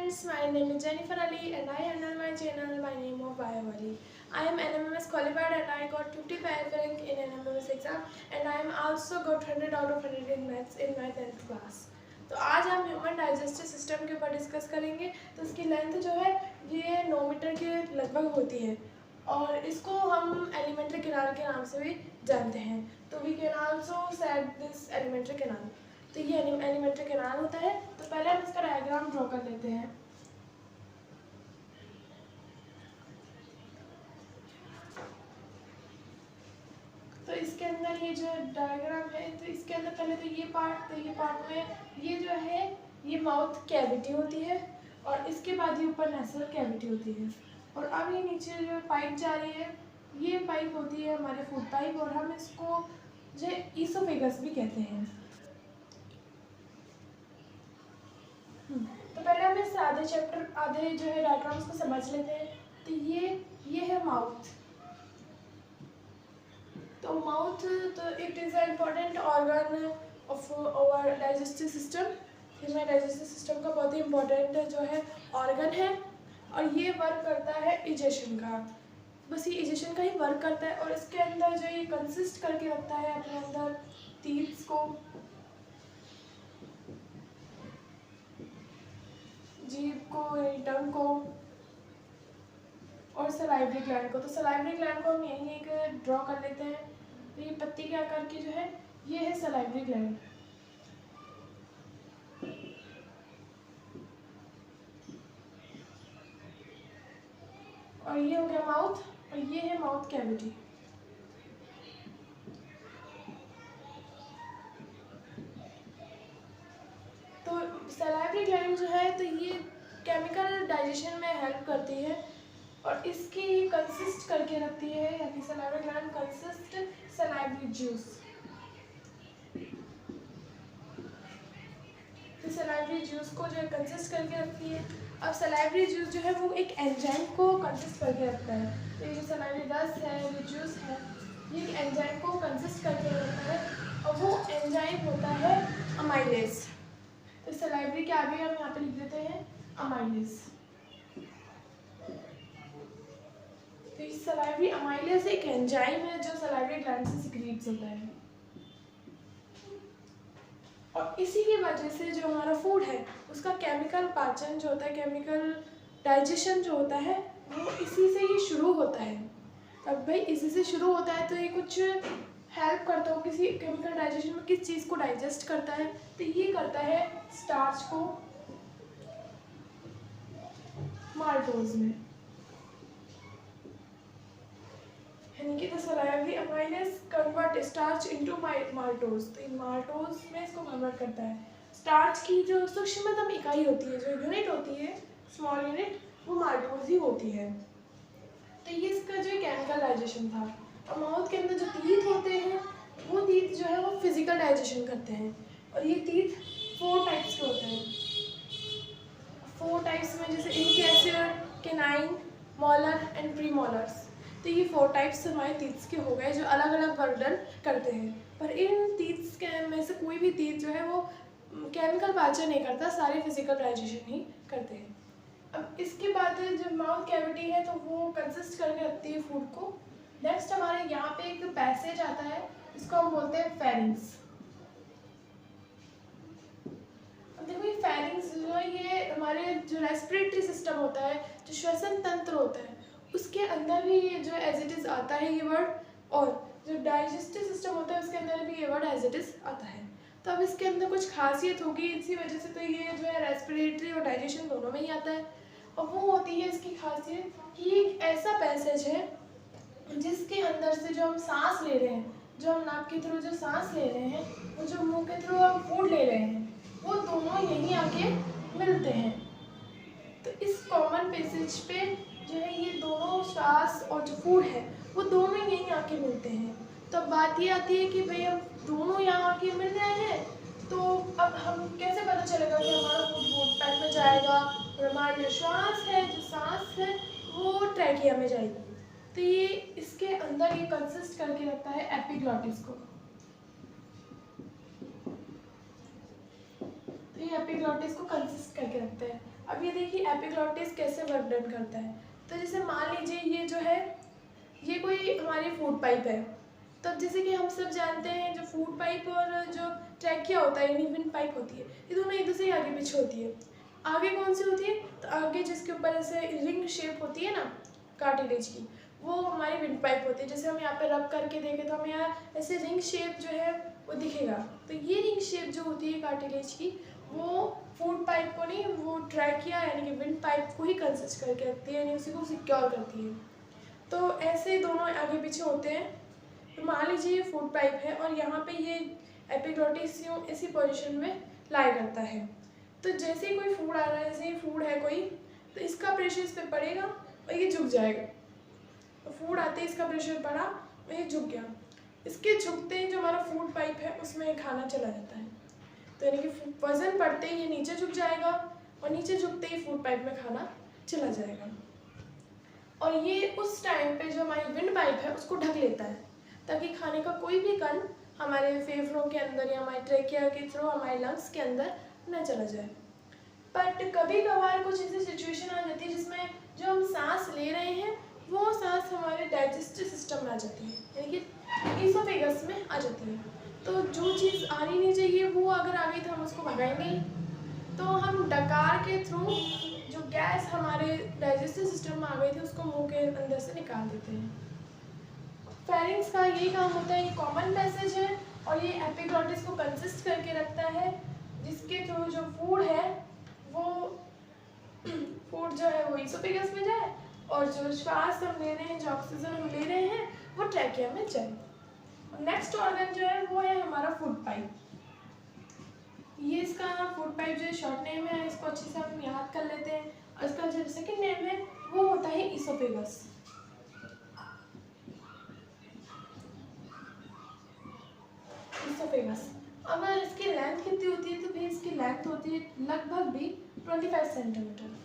friends, my name is Jennifer Ali and I handle my channel by name of BioAli. I am NMMS qualified and I got 55 rank in NMMS exam and I am also got 100 out of 100 in maths in my 10th class. तो आज हम human digestive system के ऊपर discuss करेंगे। तो इसकी length जो है ये 9 मीटर के लगभग होती है और इसको हम एलिमेंट्री कैनाल के नाम से भी जानते हैं। तो we can also set this elementary canal. तो ये एलिमेंट्री कैनाल होता है। तो पहले हम इसका डायग्राम ड्रॉ कर लेते हैं। तो इसके अंदर ये जो डायग्राम है तो इसके अंदर पहले तो ये पार्ट में ये जो है ये माउथ कैविटी होती है और इसके बाद ये ऊपर नेसल कैविटी होती है और अब ये नीचे जो पाइप जा रही है ये पाइप होती है हमारे फूड पाइप और हम इसको जो ईसोफेगस भी कहते हैं। तो पहले हम इस आधे जो है डायग्राम्स को समझ लेते हैं। तो ये है माउथ। तो माउथ तो it is a important organ of our digestive system. हमारे डाइजेस्टिव सिस्टम का बहुत ही इम्पोर्टेंट जो है ऑर्गन है और ये वर्क करता है इजेशन का। बस ये इजेशन का ही वर्क करता है और इसके अंदर जो ये कंसिस्ट करके रखता है अपने अंदर टीथ्स को, जीभ को, टंग को और सलाइवरी ग्लैंड को। तो सलाइवरी ग्लैंड को हम यहीं एक ड्रॉ कर लेते हैं। तो ये पत्ती के आकार की जो है ये है सलाइवरी ग्लैंड। और ये हो गया माउथ और ये है माउथ कैविटी। तो सलाइवरी ग्लैंड जो है तो ये केमिकल डाइजेशन में हेल्प करती है और इसकी कंसिस्ट करके रखती है यानी salivary gland consist salivary juice. तो सलाइवरी जूस को जो है कंसिस्ट करके रखती है। अब सलाइवरी जूस जो है वो एक एंजाइम को कंसिस्ट करके रखता है। तो ये जो सलाइवरी रस है, जो जूस है, ये एक एंजाइम को कंसिस्ट करके रखता है और वो एंजाइम होता है अमाइलेज। तो सलाइवरी के आगे हम यहाँ पे लिख देते हैं अमाइलेज। तो इस सलाइवरी अमाइलेज एक एंजाइम है जो सलाइवरी ग्लैंड से सिक्रीट होता है और इसी की वजह से जो हमारा फूड है उसका केमिकल पाचन जो होता है, केमिकल डाइजेशन जो होता है वो इसी से ही शुरू होता है। अब भाई इसी से शुरू होता है तो ये कुछ हेल्प करता हो किसी केमिकल डाइजेशन में, किस चीज़ को डाइजेस्ट करता है तो ये करता है स्टार्च को माल्टोज में, यानी कि the salivary amylase convert starch into maltose. तो माल्टोज में इसको कन्वर्ट करता है। स्टार्च की जो सूक्ष्मतम इकाई होती है, जो यूनिट होती है, स्मॉल यूनिट, वो माल्टोज ही होती है। तो ये इसका जो केमिकल डाइजेशन था। और माउथ के अंदर जो टीथ होते हैं वो टीथ जो है वो फिजिकल डाइजेशन करते हैं और ये टीथ 4 टाइप्स के होते हैं। 4 टाइप्स में जैसे इनकैसियर, कैनाइन, मॉलर एंड प्रीमोलर्स। तो ये 4 टाइप्स हमारे टीथ्स के हो गए जो अलग अलग वर्क करते हैं। पर इन टीथ्स के में से कोई भी टीथ जो है वो केमिकल पाचन नहीं करता, सारे फिजिकल डाइजेशन ही करते हैं। अब इसके बाद जब माउथ कैविटी है तो वो कंसिस्ट करके रखती है फूड को। नेक्स्ट हमारे यहाँ पे एक पैसेज आता है, इसको हम बोलते हैं फेरिंग्स। अब देखो ये फेरिंग्स जो है ये हमारे जो रेस्पिरेटरी सिस्टम होता है, जो श्वसन तंत्र होता है, उसके अंदर भी ये जो एज इट इज़ आता है ये वर्ड, और जो डाइजेस्टिव सिस्टम होता है उसके अंदर भी ये वर्ड एज इट इज़ आता है। तो अब इसके अंदर कुछ खासियत होगी इसी वजह से तो ये जो है रेस्पिरेटरी और डाइजेशन दोनों में ही आता है। और वो होती है इसकी खासियत कि एक ऐसा पैसेज है जिसके अंदर से जो हम सांस ले रहे हैं, जो हम नाक के थ्रू जो सांस ले रहे हैं, वो जो मुंह के थ्रू हम फूड ले रहे हैं, वो दोनों यहीं आके मिलते हैं। तो इस कॉमन पैसेज पे जो है ये दोनों सांस और जो फूड है वो दोनों यहीं आके मिलते हैं। तो अब बात ये आती है कि भाई हम दोनों यहाँ आके मिल रहे हैं तो अब हम कैसे पता चलेगा कि हमारा फूड फूड पैक में जाएगा और हमारी जो श्वास है, जो सांस है, वो ट्रैकिया में जाएगी। तो ये इसके अंदर ये कंसिस्ट करके रखता है एपिग्लॉटिस को। तो ये एपिग्लॉटिस को कंसिस्ट करके रखते हैं। अब ये देखिए एपिग्लॉटिस कैसे वर्क डन करता है। तो जैसे मान लीजिए ये जो है ये कोई हमारी फूड पाइप है। तब जैसे कि हम सब जानते हैं जो फूड पाइप और जो ट्रैकिया होता है यानी विंड पाइप होती है, ये दोनों एक दूसरे के आगे पीछे होती है। आगे कौन सी होती है? तो आगे जिसके ऊपर ऐसे रिंग शेप होती है ना कार्टिलेज की, वो हमारी विंड पाइप होती है। जैसे हम यहाँ पे रब करके देखें तो हमें यहाँ ऐसे रिंग शेप जो है वो दिखेगा। तो ये रिंग शेप जो होती है कार्टिलेज की, वो फूड पाइप को नहीं, वो ट्रैकिया यानी कि विंड पाइप को ही कंसिस्ट करके रखती है, यानी उसी को सिक्योर करती है। तो ऐसे दोनों आगे पीछे होते हैं। तो मान लीजिए ये फूड पाइप है और यहाँ पे ये एपिग्लॉटिस इसी पोजीशन में लाई करता है। तो जैसे ही कोई फूड आ रहा है, जैसे ही फूड है कोई, तो इसका प्रेशर इस पर पड़ेगा और ये झुक जाएगा। तो फूड आते ही इसका प्रेशर पड़ा और ये झुक गया। इसके झुकते ही जो हमारा फूड पाइप है उसमें खाना चला जाता है। तो यानी कि वजन पड़ते ही ये नीचे झुक जाएगा और नीचे झुकते ही फूड पाइप में खाना चला जाएगा। और ये उस टाइम पे जो हमारी विंड पाइप है उसको ढक लेता है, ताकि खाने का कोई भी कण हमारे फेफड़ों के अंदर या हमारे ट्रेकिया के थ्रू हमारे लंग्स के अंदर न चला जाए। बट कभी कभार कुछ ऐसी सिचुएशन आ जाती है जिसमें जो हम सांस ले रहे हैं वो सांस हमारे डाइजेस्टिव सिस्टम में आ जाती है, यानी कि ईसोफेगस में आ जाती है। तो जो चीज़ आनी नहीं चाहिए वो अगर आ गई तो हम उसको भगाएंगे ही। तो हम डकार के थ्रू जो गैस हमारे डाइजेस्टिव सिस्टम में आ गई थी उसको मुंह के अंदर से निकाल देते हैं। फेरिंग्स का ये काम होता है, ये कॉमन पैसेज है और ये एपिग्लॉटिस को कंसिस्ट करके रखता है, जिसके थ्रू जो फूड है वो फूड जो है वो ईसोफेगस में जाए और जो श्वास हम ले रहे हैं, जो ऑक्सीजन हम ले रहे हैं वो ट्रैकिया में जाए। नेक्स्ट ऑर्गन जो है वो है हमारा फूड पाइप। ये इसका फूड पाइप जो है शॉर्ट नेम है, इसको अच्छे से हम याद कर लेते हैं। और इसका जो सेकंड नेम है वो होता है ईसोफेगस। ईसोफेगस। अगर इसकी लेंथ कितनी होती है तो भी इसकी लेंथ होती है लगभग भी 25 सेंटीमीटर।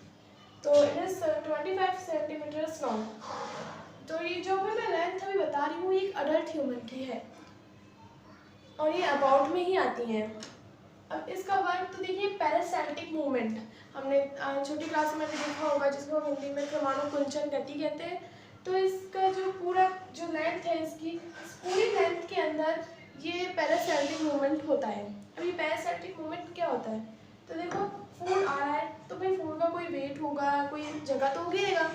तो इट इज 25 सेंटीमीटर लॉन्ग। तो ये जो भी मैं लेंथ अभी बता रही हूँ एक अडल्ट ह्यूमन की है और ये अबाउट में ही आती हैं। अब इसका वर्क तो देखिए पैरासिम्पैथिक मूवमेंट, हमने छोटी क्लास में देखा होगा जिसको हम हिंदी में परमाणुकुंचन गति कहते हैं। तो इसका जो पूरा जो लेंथ है इसकी, इस पूरी लेंथ के अंदर ये पैरासिम्पैथिक मूवमेंट होता है। अब ये पैरासिम्पैथिक मूवमेंट क्या होता है? तो देखो फूड आ रहा है तो भाई फूड का कोई वेट होगा, कोई जगह तो गिरेगा।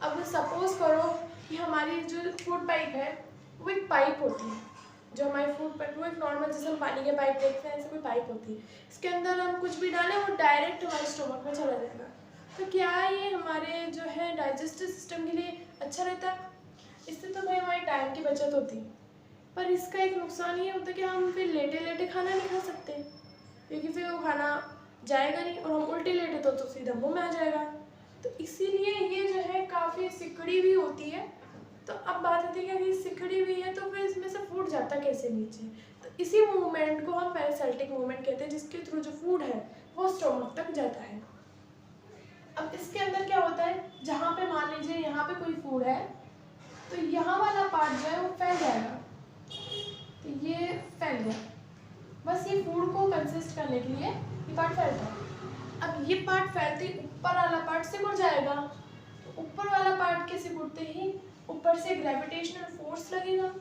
अब सपोज करो कि हमारी जो फूड पाइप है वो एक पाइप होती है, जो हमारी फूड पाइप वो एक नॉर्मल जैसे हम पानी के पाइप देखते हैं ऐसे कोई पाइप होती है। इसके अंदर हम कुछ भी डालें वो डायरेक्ट हमारे स्टोमक में चला जाएगा। तो क्या ये हमारे जो है डाइजेस्टिव सिस्टम के लिए अच्छा रहता है? इससे तो भाई हमारी टाइम की बचत होती, पर इसका एक नुकसान ये होता है कि हम फिर लेटे लेटे खाना नहीं खा सकते, क्योंकि फिर वो खाना जाएगा नहीं और हम उल्टे लेटे तो सीधा मुँह में आ जाएगा। तो इसीलिए ये जो है काफ़ी सिकड़ी भी होती है। तो अब बात होती है कि अगर सिकड़ी हुई है तो फिर इसमें से फूड जाता कैसे नीचे? तो इसी मूवमेंट को हम पैरासिम्पैथिक मूवमेंट कहते हैं, जिसके थ्रू जो फूड है वो स्टोमक तक जाता है। अब इसके अंदर क्या होता है, जहाँ पे मान लीजिए यहाँ पे कोई फूड है तो यहाँ वाला पार्ट जो है वो फैल जाएगा। तो ये फैल गया, बस ये फूड को कंसिस्ट करने के लिए ये पार्ट फैलता है। अब ये पार्ट फैलते ही ऊपर वाला पार्ट सिकुड़ जाएगा। तो ऊपर वाला पार्ट के सिकुड़ते ही ऊपर से ग्रेविटेशनल फोर्स लगेगा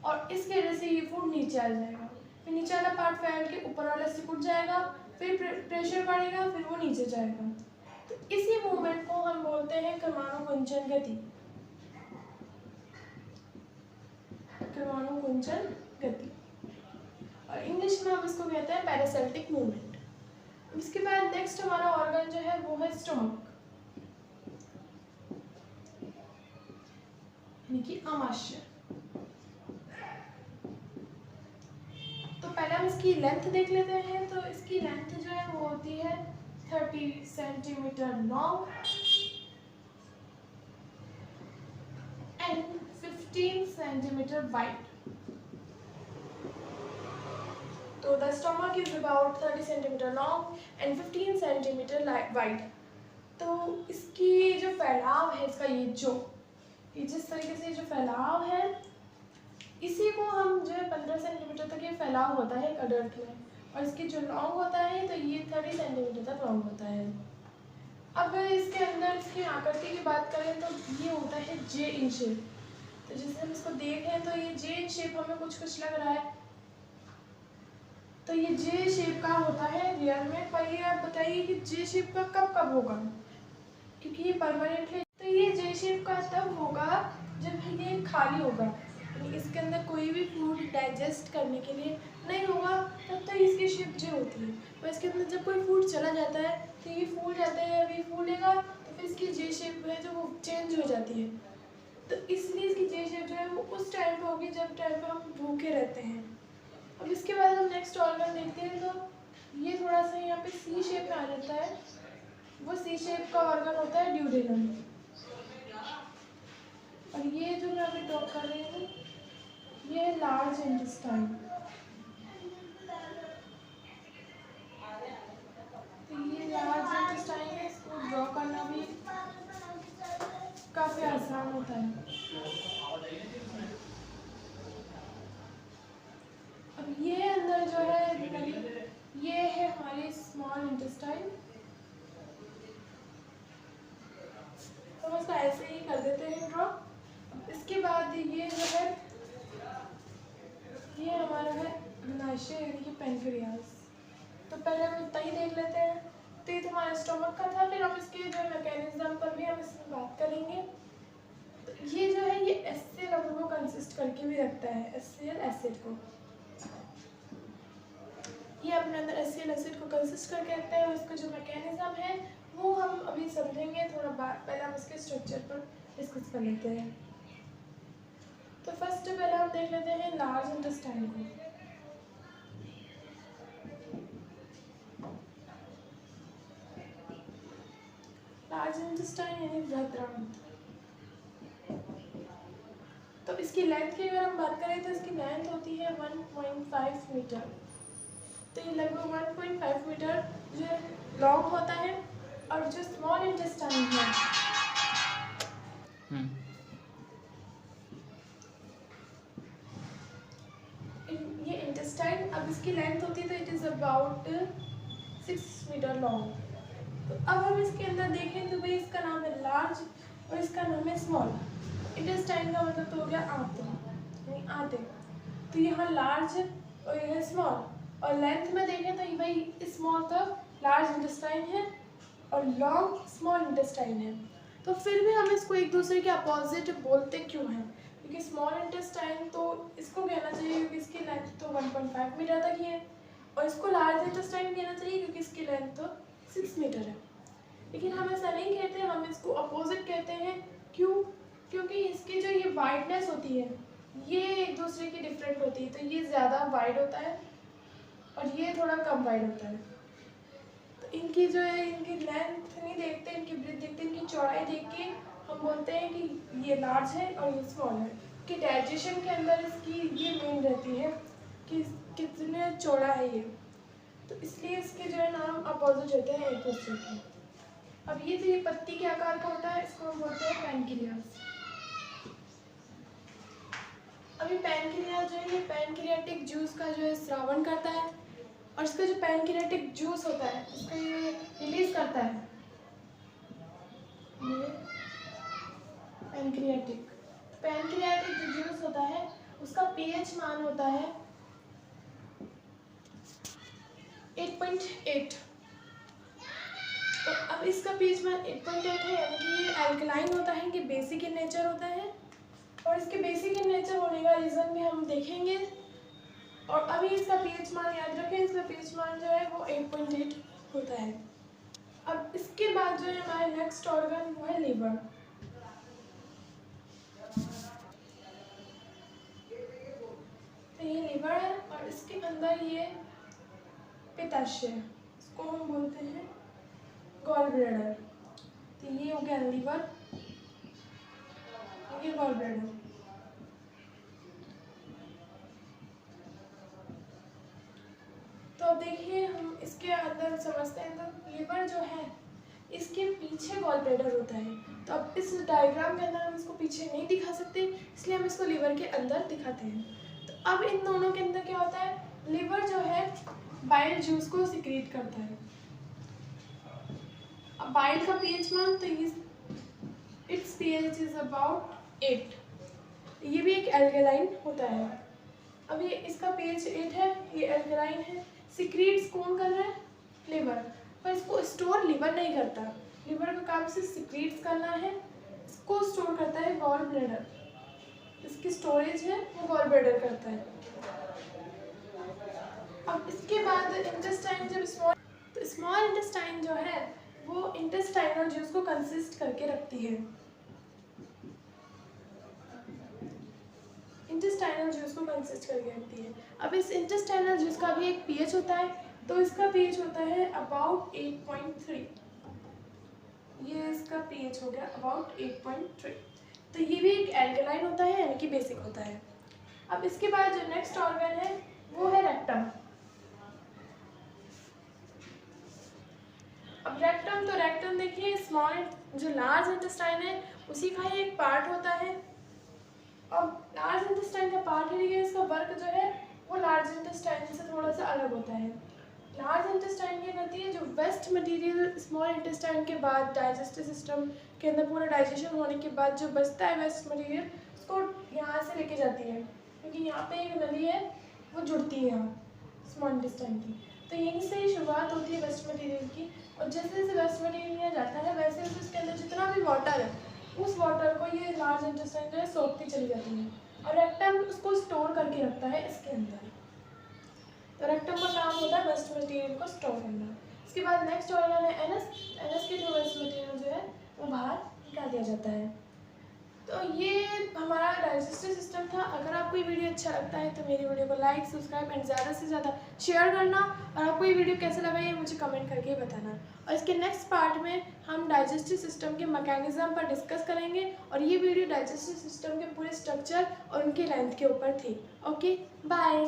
और इसके वजह से ये फूड नीचे आ जाएगा। फिर नीचे वाला पार्ट फैल के ऊपर वाला सिकुड़ जाएगा, फिर प्रेशर बढ़ेगा, फिर वो नीचे जाएगा। तो इसी मूवमेंट को हम बोलते हैं परमाणुकुंचन गति। परमाणुकुंचन गति और इंग्लिश में हम इसको कहते हैं पैरासिम्पैथिक मूवमेंट। इसके बाद नेक्स्ट हमारा ऑर्गन जो है वो है स्टोमक, यानी कि आमाशय। तो पहले हम इसकी लेंथ देख लेते हैं। तो इसकी लेंथ जो है वो होती है 30 centimetre long and 15 centimetre wide. तो the stomach is about 30 centimetre long and 15 centimetre wide. तो इसकी जो फैलाव है इसका ये जिस तरीके से जो फैलाव है इसी को हम जो है 15 सेंटीमीटर तक ये फैलाव होता है एक अडल्ट में, और इसकी जो लॉन्ग होता है तो ये 30 सेंटीमीटर तक लॉन्ग होता है। अब इसके अंदर इसकी आकृति की बात करें तो ये होता है जे इन शेप। तो जैसे हम इसको देख रहे हैं तो ये जे इन शेप हमें कुछ कुछ लग रहा है, तो ये जे शेप का होता है रियल में। पर ये आप बताइए कि जे शेप का कब कब होगा, क्योंकि ये परमानेंट है। तो ये जे शेप का तब होगा जब ये खाली होगा, यानी इसके अंदर कोई भी फूड डाइजेस्ट करने के लिए नहीं होगा, तब तक इसकी शेप जे होती है। पर इसके अंदर जब कोई फूड चला जाता है तो ये फूल जाता है, अभी फूलेगा तो फिर इसकी जे शेप है जो वो चेंज हो जाती है। तो इसलिए इसकी जे शेप जो है वो उस टाइम पे होगी जब टाइम पे हम भूखे रहते हैं। अब इसके बाद हम नेक्स्ट ऑर्गन देखते हैं, तो ये थोड़ा सा यहाँ पे सी शेप में आ जाता है। वो सी शेप का ऑर्गन होता है ड्यूडेनम। और ये जो मैं अभी टॉक कर रही हूँ ये है लार्ज इंटेस्टाइन। तो ये लार्ज इंटेस्टाइन है, इसको ड्रॉ करना भी काफ़ी आसान होता है। अब ये अंदर जो है ये है हमारी स्मॉल इंटेस्टाइन। तो इसको ऐसे ही कर देते हैं ड्रॉ। इसके बाद ये जो है ये हमारा है अग्नाशय यानी कि पैनक्रियास। तो पहले हम इतना ही देख लेते हैं। तो ये तो हमारा स्टोमक का था, फिर हम इसके जो मैकेनिज्म पर भी हम इसमें बात करेंगे। तो ये जो है ये एसिड अणु को कंसिस्ट करके भी रखता है, एसिड एसिड को। ये अपने अंदर एसिड को कंसिस्ट करके रखता है, और इसका जो मैकेनिज्म है वो हम अभी समझेंगे थोड़ा बाद। पहले हम इसके स्ट्रक्चर पर डिस्कस कर लेते हैं। तो फर्स्ट पहले हम देख लेते हैं लार्ज इंटेस्टाइन को। लार्ज इंटेस्टाइन यानी बृहदारंभ। तो इसकी लेंथ की अगर हम बात करें तो इसकी लेंथ होती है 1.5 मीटर। तो ये लगभग 1.5 मीटर जो लॉन्ग होता है। और जो स्मॉल इंटेस्टाइन है ये इंटेस्टाइन, अब इसकी लेंथ होती है तो it is about 6 metre long. तो अब हम इसके अंदर देखें तो भाई इसका नाम है लार्ज और इसका नाम है स्मॉल। इंटेस्टाइन का मतलब तो हो गया आंतें। तो यहाँ लार्ज और यह स्मॉल, और लेंथ में देखें तो ये भाई स्मॉल तो लार्ज इंटेस्टाइन है और लॉन्ग स्मॉल इंटेस्टाइन है। तो फिर भी हम इसको एक दूसरे के अपोजिट बोलते क्यों हैं? क्योंकि स्मॉल इंटेस्टाइन तो इसको कहना चाहिए क्योंकि इसकी लेंथ तो 1.5 मीटर तक ही है, और इसको लार्ज इंटेस्टाइन कहना चाहिए क्योंकि इसकी लेंथ तो 6 मीटर है। लेकिन हम ऐसा नहीं कहते, हम इसको अपोजिट कहते हैं। क्यों? क्योंकि इसकी जो ये वाइडनेस होती है ये एक दूसरे की डिफरेंट होती है। तो ये ज़्यादा वाइड होता है और ये थोड़ा कम वाइड होता है। तो इनकी जो है इनकी लेंथ नहीं देखते, इनकी ब्रेथ देखते, इनकी चौड़ाई देख के हम बोलते हैं कि ये लार्ज है और ये स्मॉल है। कि डाइजेशन के अंदर इसकी ये मेन रहती है कि कितने चौड़ा है ये, तो इसलिए इसके जो है नाम अपोजिट होते हैं एक दूसरे के। अब ये तो ये पत्ती के आकार का होता है, इसको हम बोलते हैं पैनक्रियास। अभी पैनक्रियास जो है ये पैनक्रियाटिक जूस का जो है स्रावन करता है, और इसका जो पैनक्रियाटिक जूस होता है इसका ये रिलीज करता है। पैनक्रियाटिक जो जूस होता है उसका पीएच मान होता है 8.8। तो अब इसका पीएच मान 8.8 है, यानी कि ये अल्कलाइन होता है कि बेसिक इन नेचर होता है। और इसके बेसिक इन नेचर होने का रीज़न भी हम देखेंगे। और अभी इसका पीएच मान याद रखें, इसका पीएच मान जो है वो 8.8 होता है। अब इसके बाद जो है हमारा नेक्स्ट ऑर्गन वो है लीवर। तो ये लीवर है और इसके अंदर ये पित्ताशय, इसको हम बोलते हैं गॉल ब्लैडर। तो ये हो गया लीवर, ये गॉल ब्लैडर। तो अब देखिए हम इसके अंदर समझते हैं। तो लीवर जो है इसके पीछे गॉल ब्लैडर होता है। तो अब इस डायग्राम के अंदर हम इसको पीछे नहीं दिखा सकते, इसलिए हम इसको लीवर के अंदर दिखाते हैं। तो अब इन दोनों के अंदर क्या होता है, लीवर जो है बाइल जूस को सिक्रीट करता है। अब बाइल का पीएच मान, तो इट्स पीएच इज अबाउट 8। ये भी एक एल्कलाइन होता है। अब ये इसका पीएच 8 है, ये एल्कलाइन है। सिक्रीट्स कौन कर रहा है? लिवर। पर इसको स्टोर लिवर नहीं करता, लिवर का काम सिर्फ सिक्रीट्स करना है। इसको स्टोर करता है गॉल ब्लैडर, इसकी स्टोरेज है वो गॉल ब्लैडर करता है। अब इसके बाद इंटेस्टाइन जब स्मॉल, तो स्मॉल इंटेस्टाइन जो है वो इंटेस्टाइनल जूस को कंसिस्ट करके रखती है। इंटेस्टाइनल जूस को कंसिस्ट करके रखती है। अब इस इंटेस्टाइनल जूस का भी एक पीएच होता है, तो इसका पीएच होता है अबाउट 8.3। ये इसका पीएच हो गया अबाउट 8.3। तो ये भी एक एल्कलाइन होता है, यानी कि बेसिक होता है। अब इसके बाद जो नेक्स्ट ऑर्गन है वो है रेक्टम। अब रेक्टम, तो रेक्टम देखिए स्मॉल जो लार्ज इंटेस्टाइन है उसी का ही एक पार्ट होता है। अब लार्ज इंटेस्टाइन का पार्ट है, लेकिन इसका वर्क जो है वो लार्ज इंटेस्टाइन से थोड़ा सा अलग होता है। लार्ज इंटेस्टाइन क्या करती है, जो वेस्ट मटेरियल स्मॉल इंटेस्टाइन के बाद डाइजेस्टिव सिस्टम के अंदर पूरा डाइजेशन होने के बाद जो बचता है वेस्ट मटेरियल, उसको यहाँ से लेके जाती है, क्योंकि यहाँ पे एक नली है वो जुड़ती है यहाँ स्मॉल इंटेस्टाइन की। तो यहीं से ही शुरुआत होती है वेस्ट मटेरियल की, और जैसे जैसे वेस्ट मटेरियल यहाँ जाता है वैसे वैसे उसके अंदर जितना भी वाटर है उस वाटर को ये लार्ज इंटेस्टाइन जो है सोखती चली जाती है, और रेक्टम उसको स्टोर करके रखता है इसके अंदर। तो रेक्टम का काम होता है वेस्ट मटेरियल को स्टोर करना। इसके बाद नेक्स्ट ऑर्गन है एनस। एनस के जो वेस्ट मटेरियल जो है वो बाहर निकाल दिया जाता है। तो ये हमारा डाइजेस्टिव सिस्टम था। अगर आपको ये वीडियो अच्छा लगता है तो मेरी वीडियो को लाइक, सब्सक्राइब एंड ज़्यादा से ज़्यादा शेयर करना, और आपको ये वीडियो कैसा लगा ये मुझे कमेंट करके बताना। और इसके नेक्स्ट पार्ट में हम डाइजेस्टिव सिस्टम के मैकेनिज्म पर डिस्कस करेंगे, और ये वीडियो डाइजेस्टिव सिस्टम के पूरे स्ट्रक्चर और उनके लेंथ के ऊपर थी। Okay, bye.